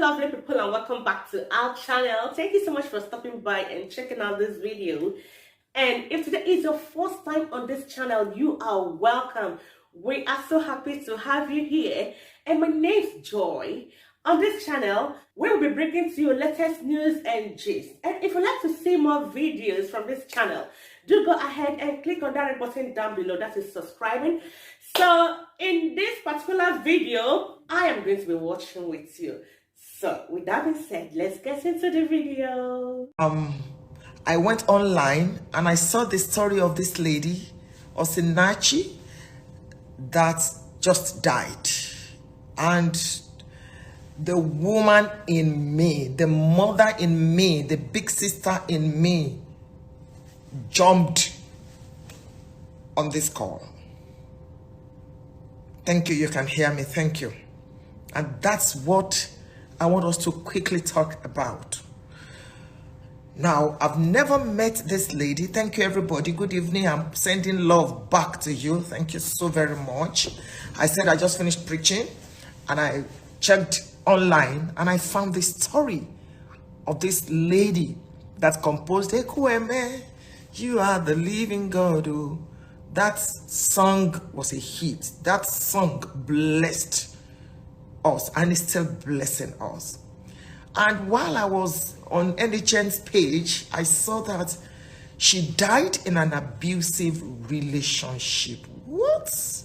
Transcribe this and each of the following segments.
lovely people, and welcome back to our channel. Thank you so much for stopping by and checking out this video. And if today is your first time on this channel, you are welcome. We are so happy to have you here. And my name's Joy. On this channel, we'll be bringing to you latest news and gist. And if you'd like to see more videos from this channel, do go ahead and click on that red button down below, that is subscribing. So in this particular video, I am going to be watching with you. So with that being said, let's get into the video. I went online and I saw the story of this lady, Osinachi, that just died. And the woman in me, the mother in me, the big sister in me jumped on this call. Thank you, you can hear me, thank you. And that's what I want us to quickly talk about. Now, I've never met this lady. Thank you, everybody. Good evening. I'm sending love back to you. Thank you so very much. I said I just finished preaching and I checked online and I found the story of this lady that composed ekwueme, You Are the Living God. Oh, that song was a hit. That song blessed us and is still blessing us. And while I was on NHN's page, I saw that she died in an abusive relationship. What?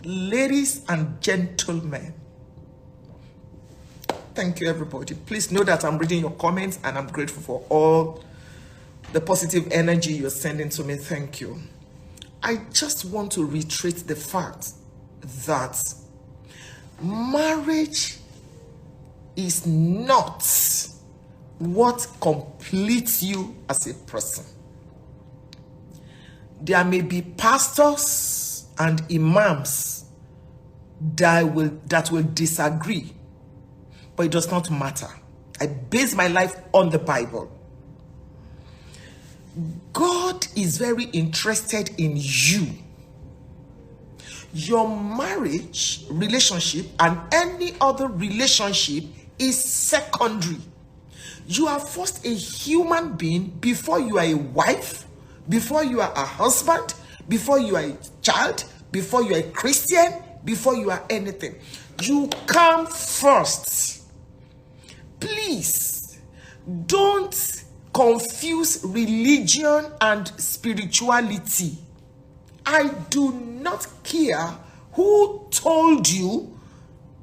Ladies and gentlemen, thank you, everybody. Please know that I'm reading your comments and I'm grateful for all the positive energy you're sending to me. Thank you. I just want to reiterate the fact that marriage is not what completes you as a person. There may be pastors and imams that will disagree, but it does not matter. I base my life on the Bible. God is very interested in you. Your marriage relationship and any other relationship is secondary. You are first a human being before you are a wife, before you are a husband, before you are a child, before you are a Christian, before you are anything. You come first. Please don't confuse religion and spirituality. I do not care who told you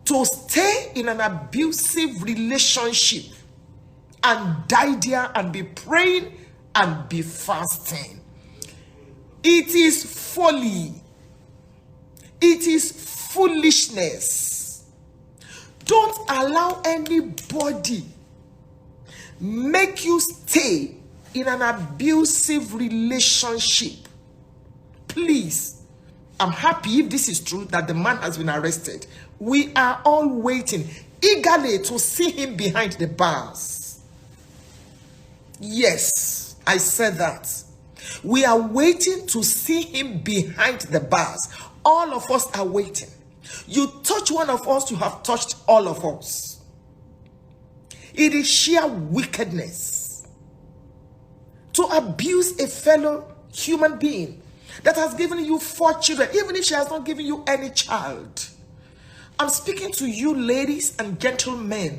to stay in an abusive relationship and die there and be praying and be fasting. It is folly. It is foolishness. Don't allow anybody make you stay in an abusive relationship. Please, I'm happy if this is true that the man has been arrested. We are all waiting eagerly to see him behind the bars. Yes, I said that. We are waiting to see him behind the bars. All of us are waiting. You touch one of us, you have touched all of us. It is sheer wickedness to abuse a fellow human being that has given you 4 children, even if she has not given you any child. I'm speaking to you, ladies and gentlemen.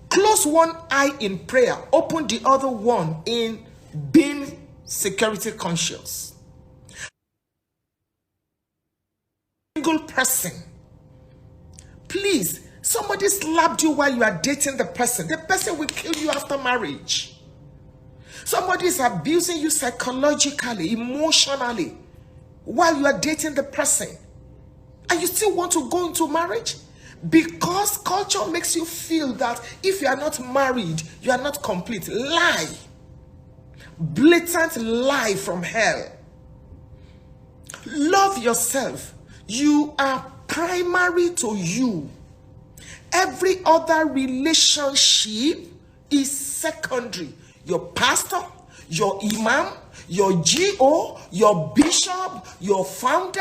Close one eye in prayer, open the other one in being security conscious. Single person, please, somebody slapped you while you are dating the person will kill you after marriage. Somebody is abusing you psychologically, emotionally, while you are dating the person. And you still want to go into marriage? Because culture makes you feel that if you are not married, you are not complete. Lie. Blatant lie from hell. Love yourself. You are primary to you. Every other relationship is secondary. Your pastor, your imam, your GO, your bishop, your founder,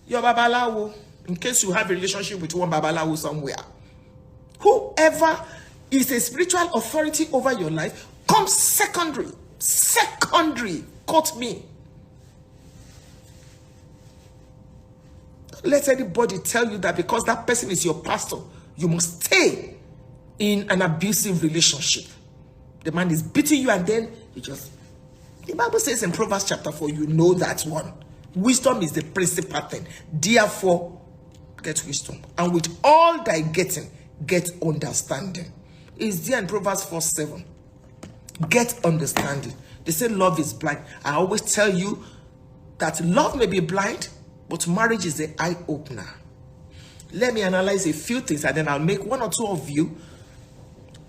your babalawo, in case you have a relationship with one babalawo somewhere. Whoever is a spiritual authority over your life comes secondary. Secondary. Quote me. Don't let anybody tell you that because that person is your pastor, you must stay in an abusive relationship. The man is beating you and then you just... The Bible says in Proverbs chapter 4, you know that one. Wisdom is the principal thing. Therefore, get wisdom. And with all thy getting, get understanding. It's there in Proverbs 4:7. Get understanding. They say love is blind. I always tell you that love may be blind, but marriage is the eye opener. Let me analyze a few things and then I'll make one or two of you.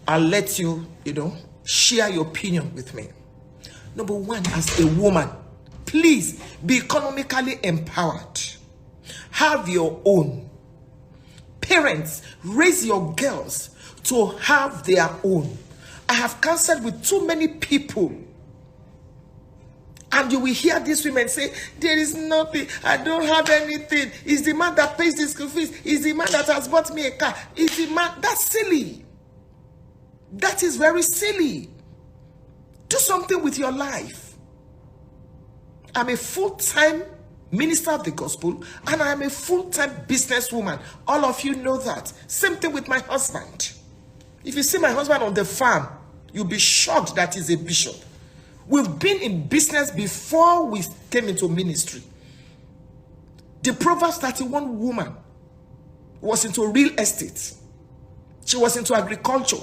I'll let you, share your opinion with me. Number one, as a woman, please be economically empowered. Have your own. Parents, raise your girls to have their own. I have counseled with too many people. And you will hear these women say, there is nothing, I don't have anything. It's the man that pays the school fees. It's the man that has bought me a car. It's the man. That's silly. That is very silly. Do something with your life. I'm a full-time minister of the gospel and I am a full-time businesswoman. All of you know that. Same thing with my husband. If you see my husband on the farm, you'll be shocked that he's a bishop. We've been in business before we came into ministry. The Proverbs 31 woman was into real estate. She was into agriculture.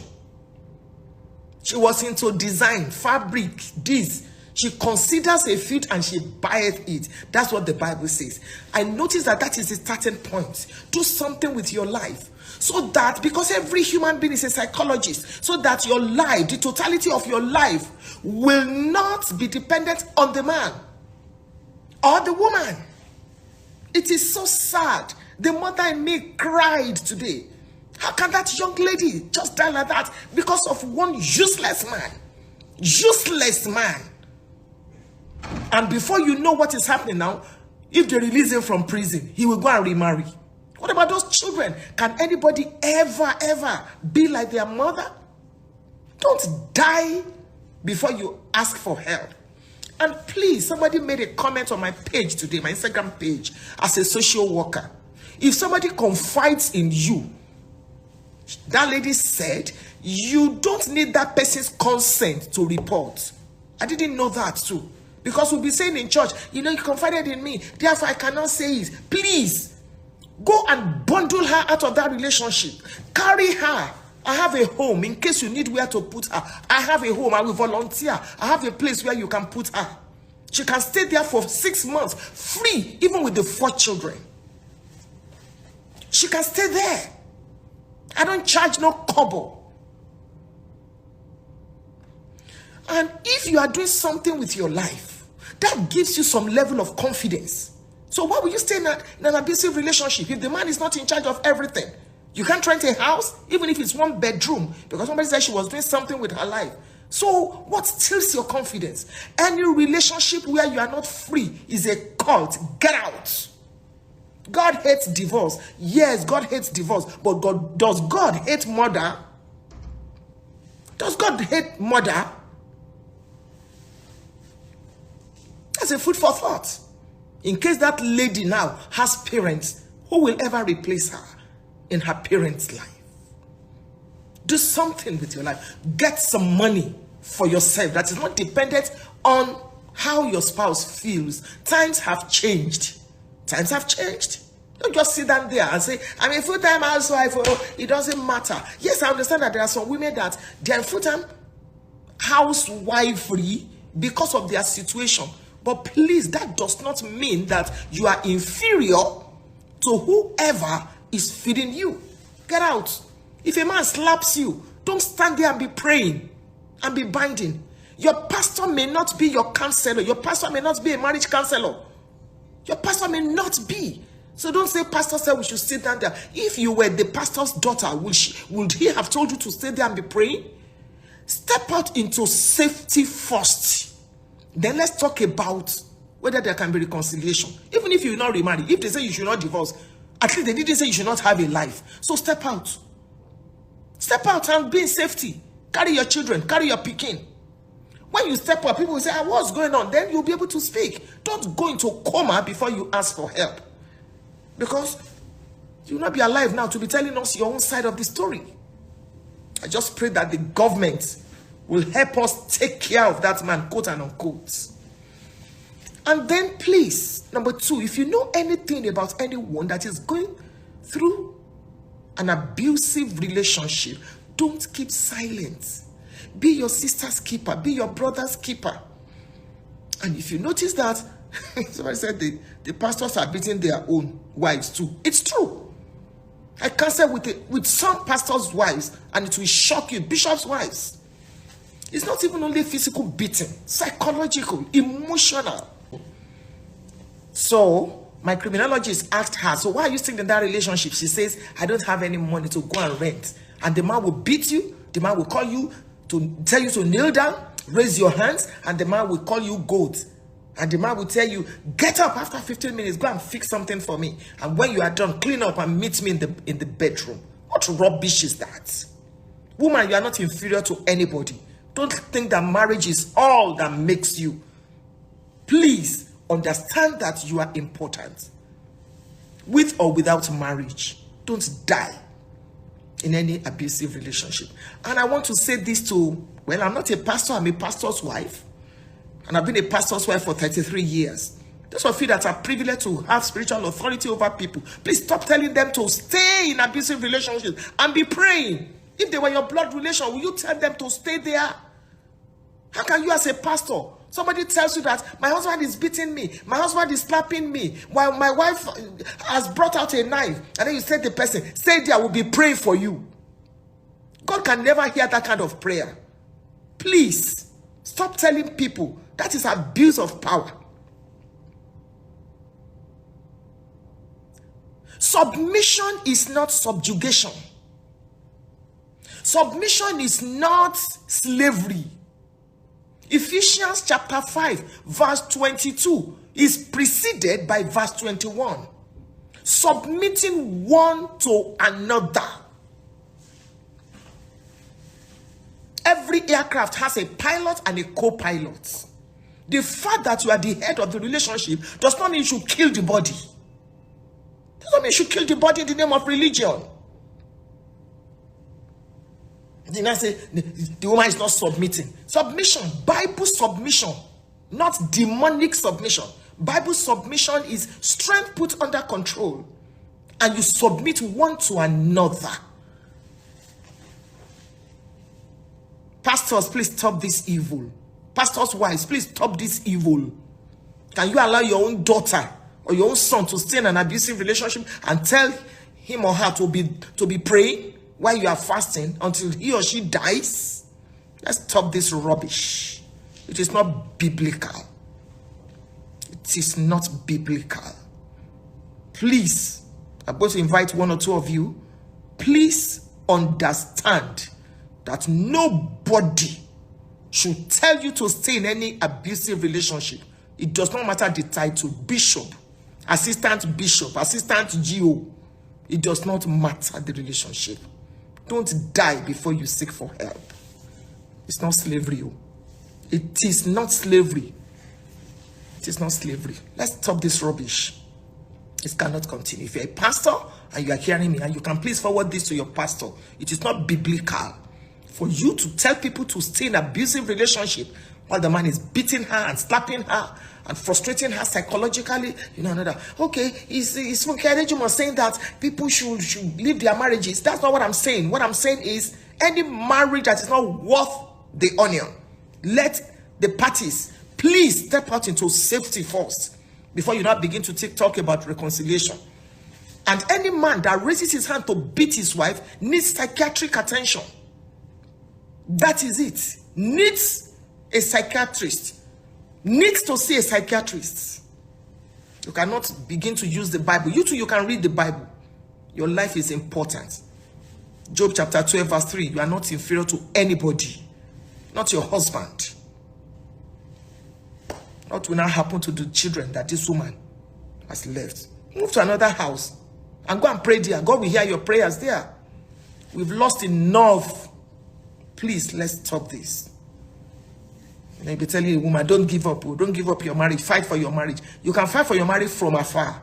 She was into design, fabric, this. She considers a field and she buys it. That's what the Bible says. I notice that is the starting point. Do something with your life. So that, because every human being is a psychologist, so that your life, the totality of your life, will not be dependent on the man or the woman. It is so sad. The mother in me cried today. How can that young lady just die like that because of one useless man? Useless man. And before you know what is happening now, if they release him from prison, he will go and remarry. What about those children? Can anybody ever be like their mother? Don't die before you ask for help. And please, somebody made a comment on my page today, my Instagram page, as a social worker. If somebody confides in you, that lady said, you don't need that person's consent to report. I didn't know that too. Because we'll be saying in church, you confided in me, therefore I cannot say it. Please, go and bundle her out of that relationship. Carry her. I have a home in case you need where to put her. I have a home. I will volunteer. I have a place where you can put her. She can stay there for 6 months, free, even with the 4 children. She can stay there. I don't charge no kobo. And if you are doing something with your life, that gives you some level of confidence. So why will you stay in an abusive relationship if the man is not in charge of everything? You can't rent a house, even if it's 1 bedroom, because somebody said she was doing something with her life. So what steals your confidence? Any relationship where you are not free is a cult. Get out. God hates divorce. Yes, God hates divorce. But does God hate murder? Does God hate murder? That's a food for thought. In case that lady now has parents, who will ever replace her in her parents' life? Do something with your life. Get some money for yourself that is not dependent on how your spouse feels. Times have changed. Times have changed. Don't just sit down there and say, I'm a full-time housewife. Oh, it doesn't matter. Yes, I understand that there are some women that they are full-time housewifery because of their situation. But please, that does not mean that you are inferior to whoever is feeding you. Get out. If a man slaps you, don't stand there and be praying and be binding. Your pastor may not be your counselor. Your pastor may not be a marriage counselor. Your pastor may not be. So don't say, pastor said we should sit down there. If you were the pastor's daughter, would he have told you to stay there and be praying? Step out into safety first. Then let's talk about whether there can be reconciliation. Even if you will not remarry, if they say you should not divorce, At least they didn't say you should not have a life. So step out. Step out and be in safety. Carry your children, carry your pikin. When you step out, people will say, what's going on? Then you'll be able to speak. Don't go into a coma before you ask for help. Because you'll not be alive now to be telling us your own side of the story. I just pray that the government will help us take care of that man, quote and unquote. And then please, number 2, if you know anything about anyone that is going through an abusive relationship, don't keep silent. Be your sister's keeper. Be your brother's keeper. And if you notice that, somebody said the pastors are beating their own wives too. It's true. I counsel with some pastors' wives, and it will shock you. Bishops' wives. It's not even only physical beating, psychological, emotional. So my criminologist asked her, so why are you still in that relationship? She says, I don't have any money to go and rent. And the man will beat you. The man will call you to tell you to kneel down, raise your hands, and the man will call you goat. And the man will tell you, get up after 15 minutes, go and fix something for me. And when you are done, clean up and meet me in the bedroom. What rubbish is that? Woman, you are not inferior to anybody. Don't think that marriage is all that makes you. Please understand that you are important. With or without marriage, don't die in any abusive relationship. And I want to say this to, well, I'm not a pastor, I'm a pastor's wife. And I've been a pastor's wife for 33 years. Those of you that are privileged to have spiritual authority over people, please stop telling them to stay in abusive relationships and be praying. If they were your blood relation, will you tell them to stay there? How can you as a pastor, somebody tells you that my husband is beating me, my husband is slapping me, while my wife has brought out a knife, and then you say to the person, stay there, I will be praying for you. God can never hear that kind of prayer. Please, stop telling people. That is abuse of power. Submission is not subjugation. Submission is not slavery. Ephesians chapter 5 verse 22 is preceded by verse 21. Submitting one to another. Every aircraft has a pilot and a co-pilot. The fact that you are the head of the relationship does not mean you should kill the body. Does not mean you should kill the body in the name of religion. Then I say the woman is not submitting. Submission, Bible submission, not demonic submission. Bible submission is strength put under control, and you submit one to another. Pastors, please stop this evil. Pastors' wives, please stop this evil. Can you allow your own daughter or your own son to stay in an abusive relationship and tell him or her to be praying while you are fasting until he or she dies? Let's stop this rubbish. It is not biblical. It is not biblical. Please, I'm going to invite one or two of you. Please understand that nobody should tell you to stay in any abusive relationship. It does not matter the title, bishop, assistant bishop, assistant GO. It does not matter the relationship. Don't die before you seek for help. It's not slavery. It is not slavery. It is not slavery. Let's stop this rubbish. It cannot continue. If you're a pastor and you are hearing me, and you can please forward this to your pastor, it is not biblical for you to tell people to stay in an abusive relationship while the man is beating her and slapping her and frustrating her psychologically. You know, another. Okay, is Funke Adejumo saying that people should leave their marriages? That's not what I'm saying. What I'm saying is any marriage that is not worth the onion, let the parties please step out into safety first before you now begin to talk about reconciliation. And any man that raises his hand to beat his wife needs psychiatric attention. That is it. Needs a psychiatrist. Needs to see a psychiatrist. You cannot begin to use the Bible. You too, you can read the Bible. Your life is important. Job chapter 12 verse 3. You are not inferior to anybody. Not your husband. What will now happen to the children that this woman has left? Move to another house and go and pray there. God will hear your prayers there. We've lost enough. Please, let's stop this. Maybe telling a woman, don't give up. Don't give up your marriage. Fight for your marriage. You can fight for your marriage from afar.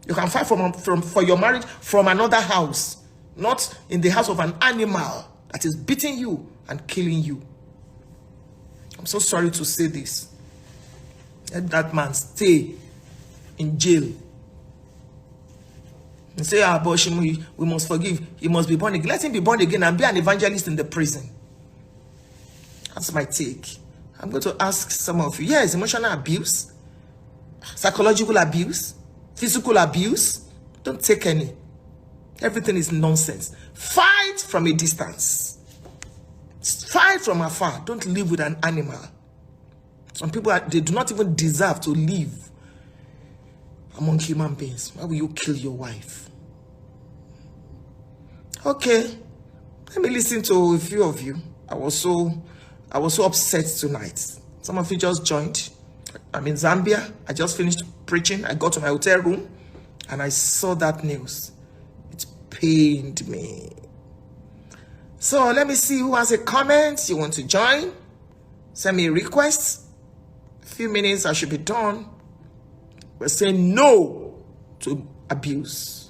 You can fight for your marriage from another house. Not in the house of an animal that is beating you and killing you. I'm so sorry to say this. Let that man stay in jail. And say, abortion, we must forgive. He must be born again. Let him be born again and be an evangelist in the prison. That's my take. I'm going to ask some of you. Yes, emotional abuse, psychological abuse, physical abuse. Don't take any. Everything is nonsense. Fight from a distance. Fight from afar. Don't live with an animal. Some people, they do not even deserve to live among human beings. Why will you kill your wife? Okay. Let me listen to a few of you. I was so upset tonight. Some of you just joined. I'm in Zambia. I just finished preaching. I got to my hotel room and I saw that news. It pained me. So let me see who has a comment. You want to join? Send me a request. A few minutes, I should be done. We're saying no to abuse.